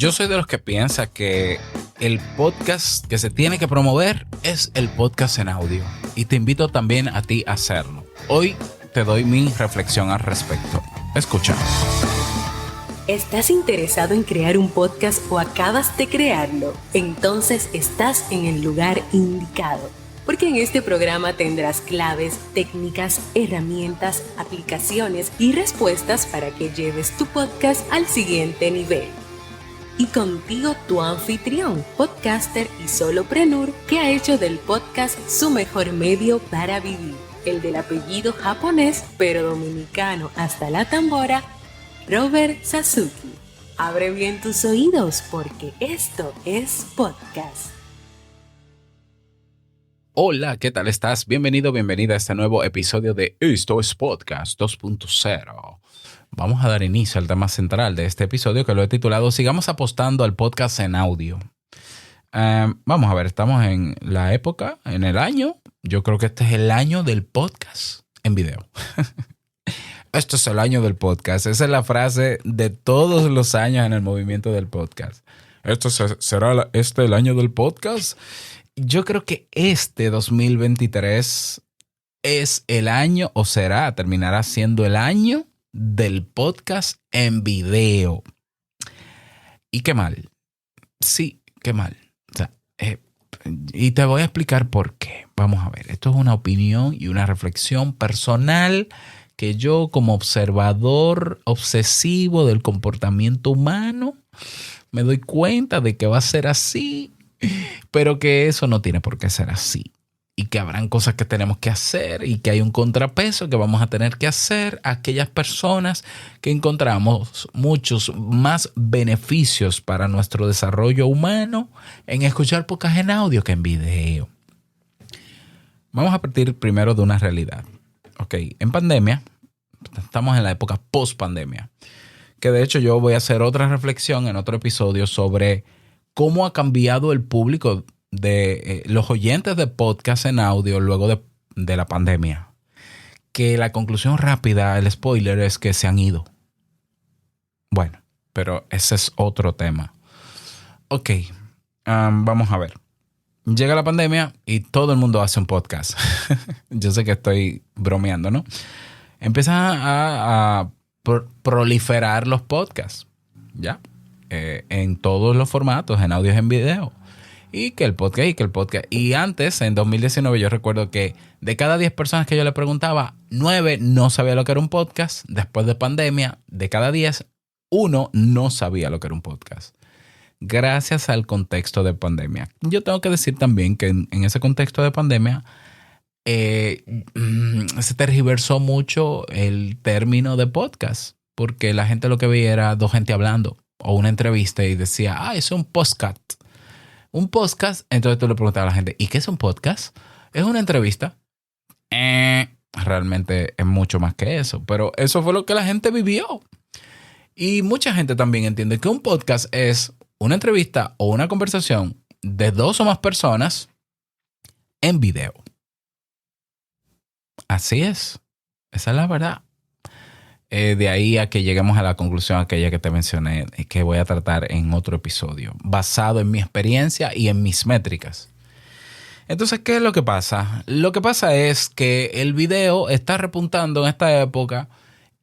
Yo soy de los que piensa que el podcast que se tiene que promover es el podcast en audio. Y te invito también a ti a hacerlo. Hoy te doy mi reflexión al respecto. Escucha. ¿Estás interesado en crear un podcast o acabas de crearlo? Entonces estás en el lugar indicado. Porque en este programa tendrás claves, técnicas, herramientas, aplicaciones y respuestas para que lleves tu podcast al siguiente nivel. Y contigo tu anfitrión, podcaster y solopreneur que ha hecho del podcast su mejor medio para vivir. El del apellido japonés pero dominicano hasta la tambora, Robert Sasuki. Abre bien tus oídos porque esto es podcast. Hola, ¿qué tal estás? Bienvenido, bienvenida a este nuevo episodio de Esto es Podcast 2.0. Vamos a dar inicio al tema central de este episodio que lo he titulado Sigamos apostando al podcast en audio. Vamos a ver, estamos en la época, en el año. Yo creo que este es el año del podcast en video. Esto es el año del podcast. Esa es la frase de todos los años en el movimiento del podcast. ¿Será el año del podcast? Yo creo que este 2023 es el año o terminará siendo el año del podcast en video. Y qué mal. Sí, qué mal. O sea, y te voy a explicar por qué. Vamos a ver. Esto es una opinión y una reflexión personal que yo, como observador obsesivo del comportamiento humano, me doy cuenta de que va a ser así, pero que eso no tiene por qué ser así. Y que habrán cosas que tenemos que hacer y que hay un contrapeso que vamos a tener que hacer a aquellas personas que encontramos muchos más beneficios para nuestro desarrollo humano en escuchar podcast en audio que en video. Vamos a partir primero de una realidad. Ok, en pandemia, estamos en la época post-pandemia, que de hecho yo voy a hacer otra reflexión en otro episodio sobre cómo ha cambiado el público de los oyentes de podcast en audio luego de la pandemia. Que la conclusión rápida, el spoiler, es que se han ido. Bueno, pero ese es otro tema. Ok, vamos a ver. Llega la pandemia y todo el mundo hace un podcast. Yo sé que estoy bromeando, ¿no? Empiezan a proliferar los podcasts, ¿ya? En todos los formatos, en audios, en video. Y que el podcast. Y antes, en 2019, yo recuerdo que de cada 10 personas que yo le preguntaba, 9 no sabía lo que era un podcast. Después de pandemia, de cada 10, 1 no sabía lo que era un podcast. Gracias al contexto de pandemia. Yo tengo que decir también que en ese contexto de pandemia se tergiversó mucho el término de podcast. Porque la gente lo que veía era dos gente hablando o una entrevista y decía, es un podcast. Un podcast, entonces tú le preguntabas a la gente, ¿y qué es un podcast? ¿Es una entrevista? Realmente es mucho más que eso, pero eso fue lo que la gente vivió. Y mucha gente también entiende que un podcast es una entrevista o una conversación de 2 o más personas en video. Así es. Esa es la verdad. De ahí a que lleguemos a la conclusión aquella que te mencioné, que voy a tratar en otro episodio, basado en mi experiencia y en mis métricas. Entonces, ¿qué es lo que pasa? Lo que pasa es que el video está repuntando en esta época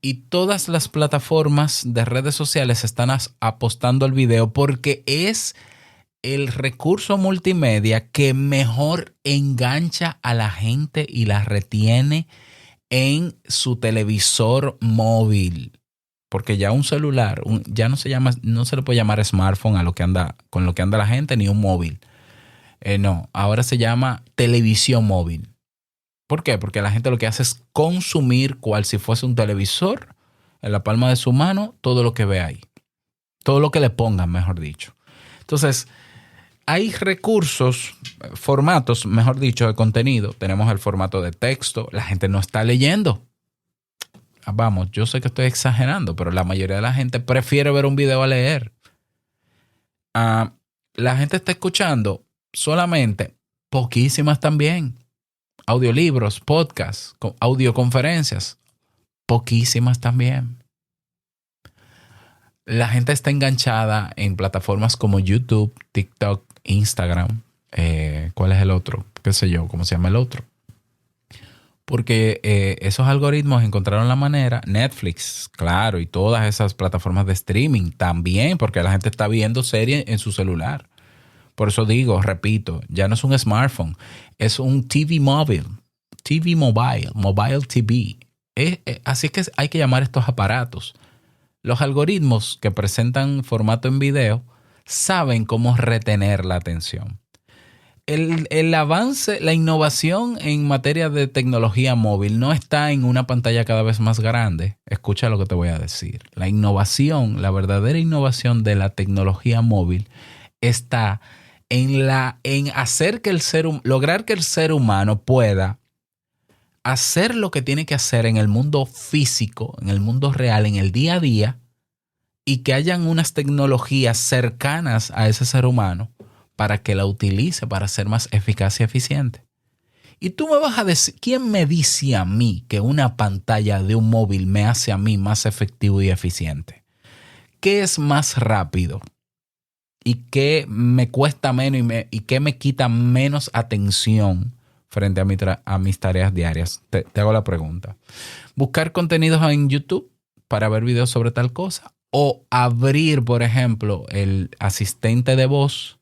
y todas las plataformas de redes sociales están apostando al video porque es el recurso multimedia que mejor engancha a la gente y la retiene en su televisor móvil, porque ya un celular ya no se le puede llamar smartphone a lo que anda con lo que anda la gente, ni un móvil. No, ahora se llama televisión móvil. ¿Por qué? Porque la gente lo que hace es consumir cual si fuese un televisor en la palma de su mano todo lo que ve ahí, todo lo que le pongan, mejor dicho. Entonces, hay recursos, formatos, mejor dicho, de contenido. Tenemos el formato de texto. La gente no está leyendo. Vamos, yo sé que estoy exagerando, pero la mayoría de la gente prefiere ver un video a leer. La gente está escuchando solamente, poquísimas también. Audiolibros, podcasts, audioconferencias, poquísimas también. La gente está enganchada en plataformas como YouTube, TikTok, Instagram. ¿Cuál es el otro? ¿Qué sé yo? ¿Cómo se llama el otro? Porque esos algoritmos encontraron la manera, Netflix, claro, y todas esas plataformas de streaming también, porque la gente está viendo series en su celular. Por eso digo, repito, ya no es un smartphone, es un TV móvil, mobile TV. Así que hay que llamar estos aparatos. Los algoritmos que presentan formato en video saben cómo retener la atención. El avance, la innovación en materia de tecnología móvil no está en una pantalla cada vez más grande. Escucha lo que te voy a decir. La innovación, la verdadera innovación de la tecnología móvil está en hacer que lograr que el ser humano pueda hacer lo que tiene que hacer en el mundo físico, en el mundo real, en el día a día, y que hayan unas tecnologías cercanas a ese ser humano para que la utilice para ser más eficaz y eficiente. Y tú me vas a decir, ¿quién me dice a mí que una pantalla de un móvil me hace a mí más efectivo y eficiente? ¿Qué es más rápido? ¿Y qué me cuesta menos y qué me quita menos atención frente a mis tareas diarias? Te hago la pregunta. ¿Buscar contenidos en YouTube para ver videos sobre tal cosa? ¿O abrir, por ejemplo, el asistente de voz,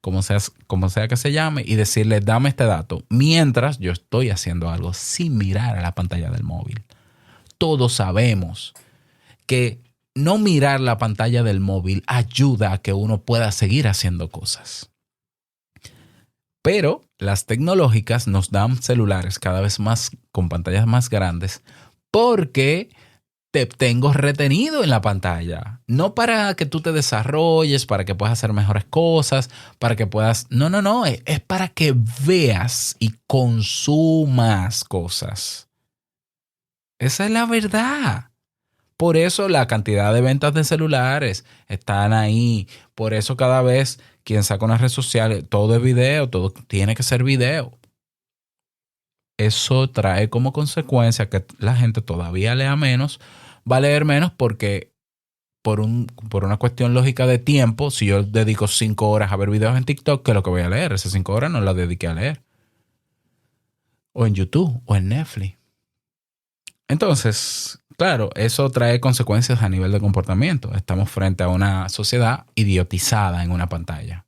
como sea que se llame, y decirle, dame este dato, mientras yo estoy haciendo algo sin mirar a la pantalla del móvil? Todos sabemos que no mirar la pantalla del móvil ayuda a que uno pueda seguir haciendo cosas. Pero las tecnológicas nos dan celulares cada vez más con pantallas más grandes porque te tengo retenido en la pantalla. No para que tú te desarrolles, para que puedas hacer mejores cosas, para que puedas... No. Es para que veas y consumas cosas. Esa es la verdad. Por eso la cantidad de ventas de celulares están ahí. Por eso cada vez quien saca una red social, todo es video, todo tiene que ser video. Eso trae como consecuencia que la gente todavía lea menos. Va a leer menos porque por una cuestión lógica de tiempo, si yo dedico 5 horas a ver videos en TikTok, ¿qué es lo que voy a leer? Esas 5 horas no las dediqué a leer. O en YouTube o en Netflix. Entonces, claro, eso trae consecuencias a nivel de comportamiento. Estamos frente a una sociedad idiotizada en una pantalla,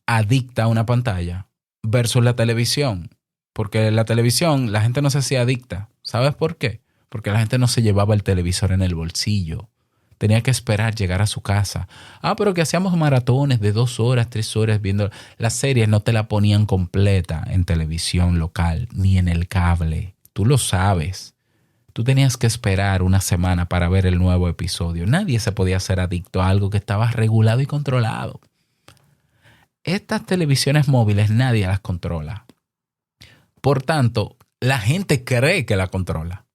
adicta a una pantalla, versus la televisión. Porque la televisión, la gente no se hacía adicta. ¿Sabes por qué? Porque la gente no se llevaba el televisor en el bolsillo. Tenía que esperar llegar a su casa. Pero que hacíamos maratones de 2 horas, 3 horas viendo las series. No te la ponían completa en televisión local ni en el cable. Tú lo sabes. Tú tenías que esperar una semana para ver el nuevo episodio. Nadie se podía hacer adicto a algo que estaba regulado y controlado. Estas televisiones móviles nadie las controla. Por tanto, la gente cree que la controla.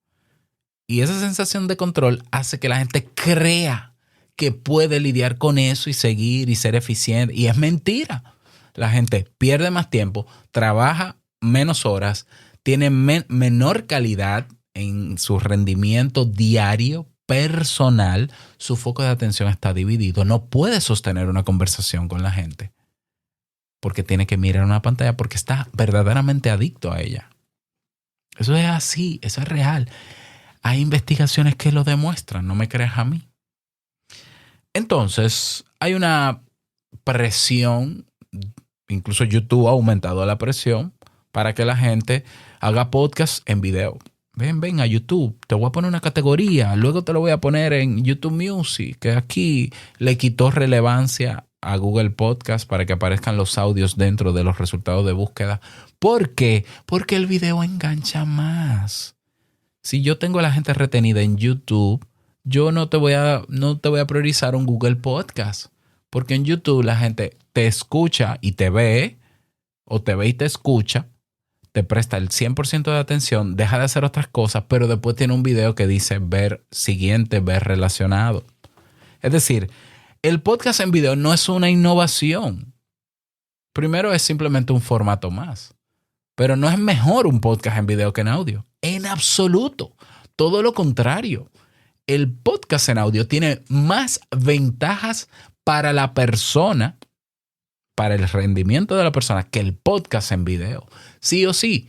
Y esa sensación de control hace que la gente crea que puede lidiar con eso y seguir y ser eficiente. Y es mentira. La gente pierde más tiempo, trabaja menos horas, tiene menor calidad en su rendimiento diario, personal. Su foco de atención está dividido. No puede sostener una conversación con la gente porque tiene que mirar una pantalla porque está verdaderamente adicto a ella. Eso es así, eso es real. Hay investigaciones que lo demuestran, no me creas a mí. Entonces, hay una presión, incluso YouTube ha aumentado la presión para que la gente haga podcast en video. Ven a YouTube, te voy a poner una categoría, luego te lo voy a poner en YouTube Music, que aquí le quitó relevancia a Google Podcast para que aparezcan los audios dentro de los resultados de búsqueda. ¿Por qué? Porque el video engancha más. Si yo tengo a la gente retenida en YouTube, yo no te voy a priorizar un Google Podcast. Porque en YouTube la gente te escucha y te ve, o te ve y te escucha, te presta el 100% de atención, deja de hacer otras cosas, pero después tiene un video que dice ver siguiente, ver relacionado. Es decir, el podcast en video no es una innovación. Primero es simplemente un formato más. Pero no es mejor un podcast en video que en audio. En absoluto. Todo lo contrario. el podcast en audio tiene más ventajas para la persona, para el rendimiento de la persona, que el podcast en video. Sí o sí.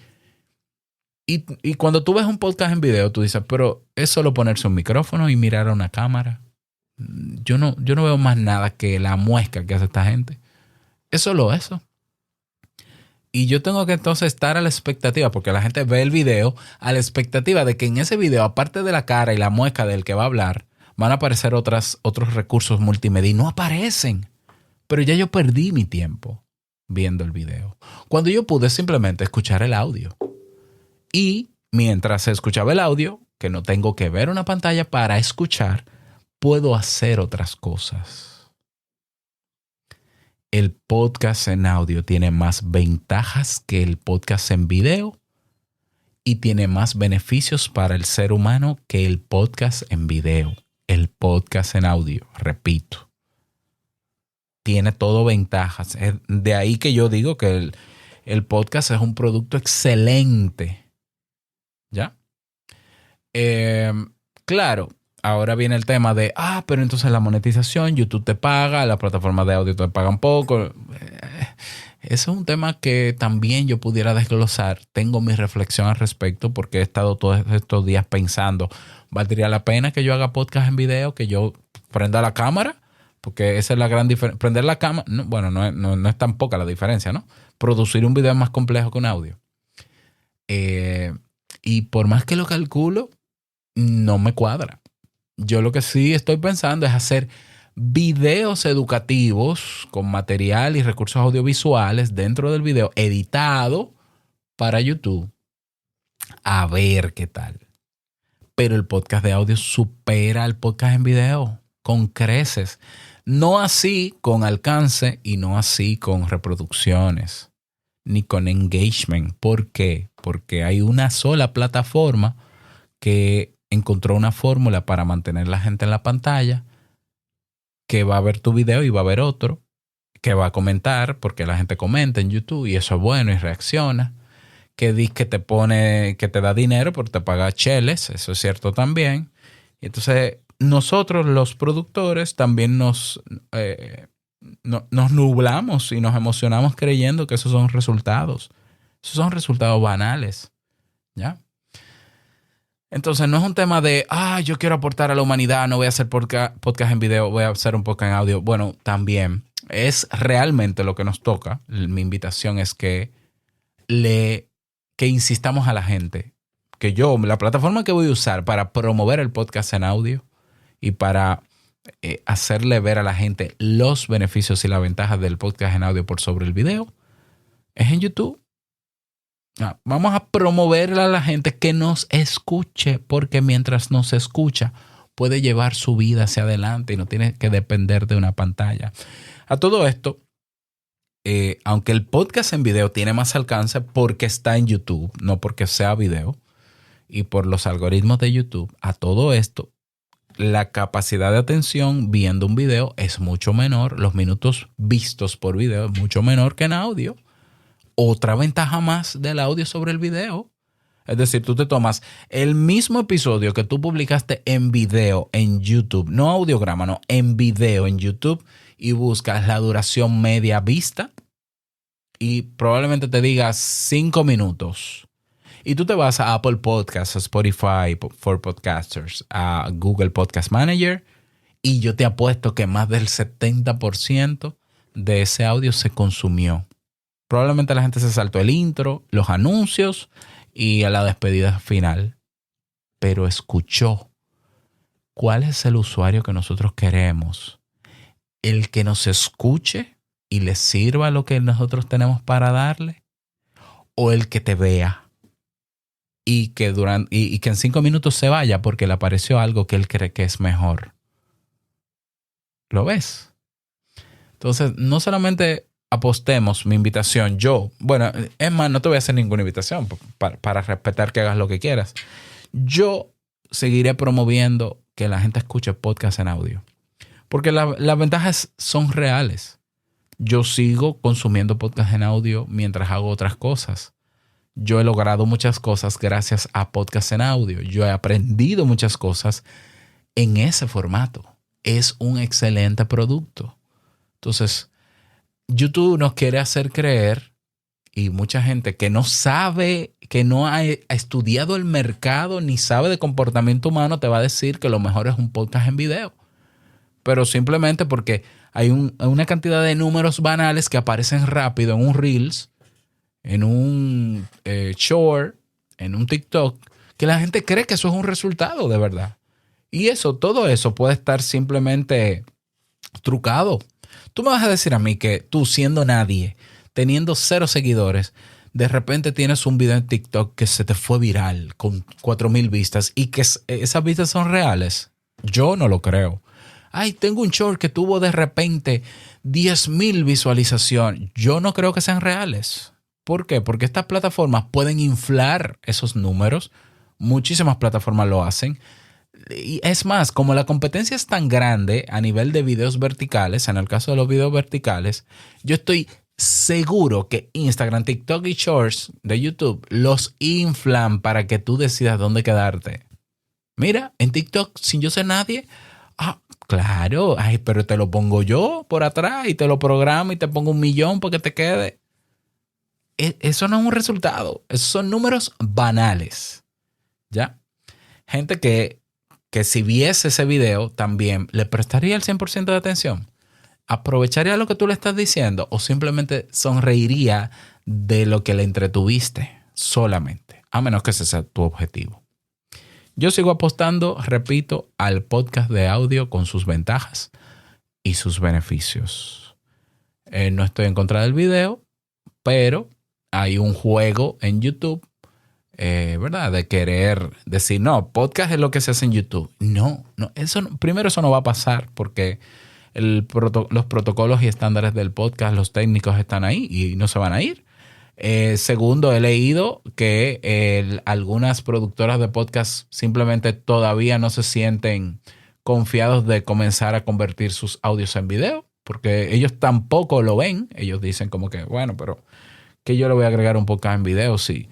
Y cuando tú ves un podcast en video, tú dices, pero es solo ponerse un micrófono y mirar a una cámara. Yo no veo más nada que la muesca que hace esta gente. Es solo eso. Y yo tengo que entonces estar a la expectativa, porque la gente ve el video a la expectativa de que en ese video, aparte de la cara y la mueca del que va a hablar, van a aparecer otros recursos multimedia y no aparecen. Pero ya yo perdí mi tiempo viendo el video, cuando yo pude simplemente escuchar el audio. Y mientras escuchaba el audio, que no tengo que ver una pantalla para escuchar, puedo hacer otras cosas. El podcast en audio tiene más ventajas que el podcast en video y tiene más beneficios para el ser humano que el podcast en video. El podcast en audio, repito, tiene todo ventajas. Es de ahí que yo digo que el podcast es un producto excelente. ¿Ya? Claro. Ahora viene el tema de, pero entonces la monetización, YouTube te paga, las plataformas de audio te pagan poco. Ese es un tema que también yo pudiera desglosar. Tengo mi reflexión al respecto porque he estado todos estos días pensando, ¿valdría la pena que yo haga podcast en video, que yo prenda la cámara? Porque esa es la gran diferencia. Prender la cámara, no es tan poca la diferencia, ¿no? Producir un video es más complejo que un audio. Y por más que lo calculo, no me cuadra. Yo lo que sí estoy pensando es hacer videos educativos con material y recursos audiovisuales dentro del video editado para YouTube. A ver qué tal. Pero el podcast de audio supera al podcast en video con creces. No así con alcance y no así con reproducciones ni con engagement. ¿Por qué? Porque hay una sola plataforma que encontró una fórmula para mantener la gente en la pantalla, que va a ver tu video y va a ver otro, que va a comentar, porque la gente comenta en YouTube y eso es bueno y reacciona, que dice que te pone, que te da dinero porque te paga cheles, eso es cierto también. Y entonces nosotros los productores también nos nublamos y nos emocionamos creyendo que esos son resultados banales, ¿ya? Entonces no es un tema de, yo quiero aportar a la humanidad, no voy a hacer podcast en video, voy a hacer un podcast en audio. Bueno, también es realmente lo que nos toca. Mi invitación es que insistamos a la gente que la plataforma que voy a usar para promover el podcast en audio y para hacerle ver a la gente los beneficios y las ventajas del podcast en audio por sobre el video es en YouTube. Vamos a promover a la gente que nos escuche, porque mientras nos escucha puede llevar su vida hacia adelante y no tiene que depender de una pantalla. A todo esto, aunque el podcast en video tiene más alcance porque está en YouTube, no porque sea video, y por los algoritmos de YouTube, a todo esto, la capacidad de atención viendo un video es mucho menor, los minutos vistos por video es mucho menor que en audio. Otra ventaja más del audio sobre el video. Es decir, tú te tomas el mismo episodio que tú publicaste en video en YouTube, no audiograma, no, en video en YouTube, y buscas la duración media vista y probablemente te diga 5 minutos. Y tú te vas a Apple Podcasts, a Spotify for Podcasters, a Google Podcast Manager, y yo te apuesto que más del 70% de ese audio se consumió. Probablemente la gente se saltó el intro, los anuncios y a la despedida final. Pero escuchó. ¿Cuál es el usuario que nosotros queremos? ¿El que nos escuche y le sirva lo que nosotros tenemos para darle? ¿O el que te vea y que en 5 minutos se vaya porque le apareció algo que él cree que es mejor? ¿Lo ves? Entonces, no solamente apostemos, mi invitación, es más, no te voy a hacer ninguna invitación para respetar que hagas lo que quieras. Yo seguiré promoviendo que la gente escuche podcast en audio, porque las ventajas son reales. Yo sigo consumiendo podcast en audio mientras hago otras cosas. Yo he logrado muchas cosas gracias a podcast en audio. Yo he aprendido muchas cosas en ese formato. Es un excelente producto. Entonces, YouTube nos quiere hacer creer, y mucha gente que no sabe, que no ha estudiado el mercado ni sabe de comportamiento humano, te va a decir que lo mejor es un podcast en video. Pero simplemente porque hay una cantidad de números banales que aparecen rápido en un Reels, en un Short, en un TikTok, que la gente cree que eso es un resultado de verdad. Y todo eso puede estar simplemente trucado. Tú me vas a decir a mí que tú, siendo nadie, teniendo 0 seguidores, de repente tienes un video en TikTok que se te fue viral con 4,000 vistas y que esas vistas son reales. Yo no lo creo. Ay, tengo un short que tuvo de repente 10,000 visualizaciones. Yo no creo que sean reales. ¿Por qué? Porque estas plataformas pueden inflar esos números. Muchísimas plataformas lo hacen. Y es más, como la competencia es tan grande a nivel de videos verticales, en el caso de los videos verticales, yo estoy seguro que Instagram, TikTok y Shorts de YouTube los inflan para que tú decidas dónde quedarte. Mira, en TikTok, sin yo ser nadie, claro, pero te lo pongo yo por atrás y te lo programo y te pongo 1,000,000 para que te quede. Eso no es un resultado. Esos son números banales. ¿Ya? Gente que si viese ese video también le prestaría el 100% de atención. ¿Aprovecharía lo que tú le estás diciendo o simplemente sonreiría de lo que le entretuviste solamente? A menos que ese sea tu objetivo. Yo sigo apostando, repito, al podcast de audio con sus ventajas y sus beneficios. No estoy en contra del video, pero hay un juego en YouTube, ¿verdad? De querer decir, no, podcast es lo que se hace en YouTube. No, primero eso no va a pasar porque los protocolos y estándares del podcast, los técnicos están ahí y no se van a ir. Segundo, he leído que algunas productoras de podcast simplemente todavía no se sienten confiados de comenzar a convertir sus audios en video, porque ellos tampoco lo ven. Ellos dicen como que, bueno, pero que yo le voy a agregar un podcast en video si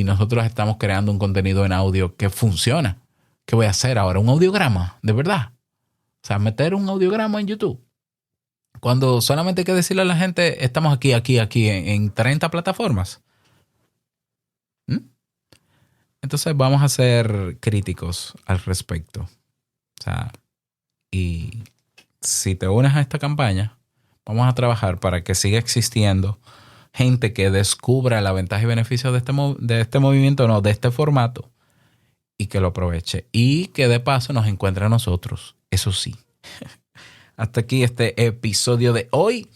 nosotros estamos creando un contenido en audio que funciona. ¿Qué voy a hacer ahora? ¿Un audiograma? ¿De verdad? O sea, meter un audiograma en YouTube. Cuando solamente hay que decirle a la gente, estamos aquí en 30 plataformas. Entonces vamos a ser críticos al respecto. O sea, y si te unes a esta campaña, vamos a trabajar para que siga existiendo gente que descubra la ventaja y beneficio de este movimiento, no, de este formato, y que lo aproveche. Y que de paso nos encuentre a nosotros. Eso sí. Hasta aquí este episodio de hoy.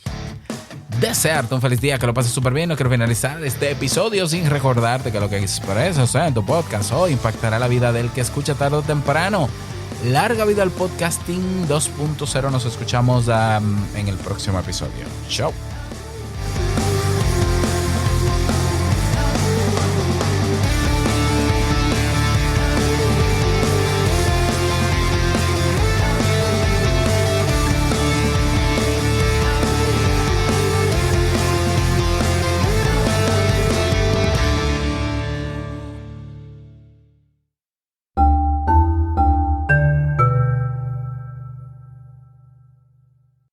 Desearte un feliz día, que lo pases súper bien. No quiero finalizar este episodio sin recordarte que lo que expreses en tu podcast hoy impactará la vida del que escucha tarde o temprano. Larga vida al podcasting 2.0. Nos escuchamos en el próximo episodio. Chao.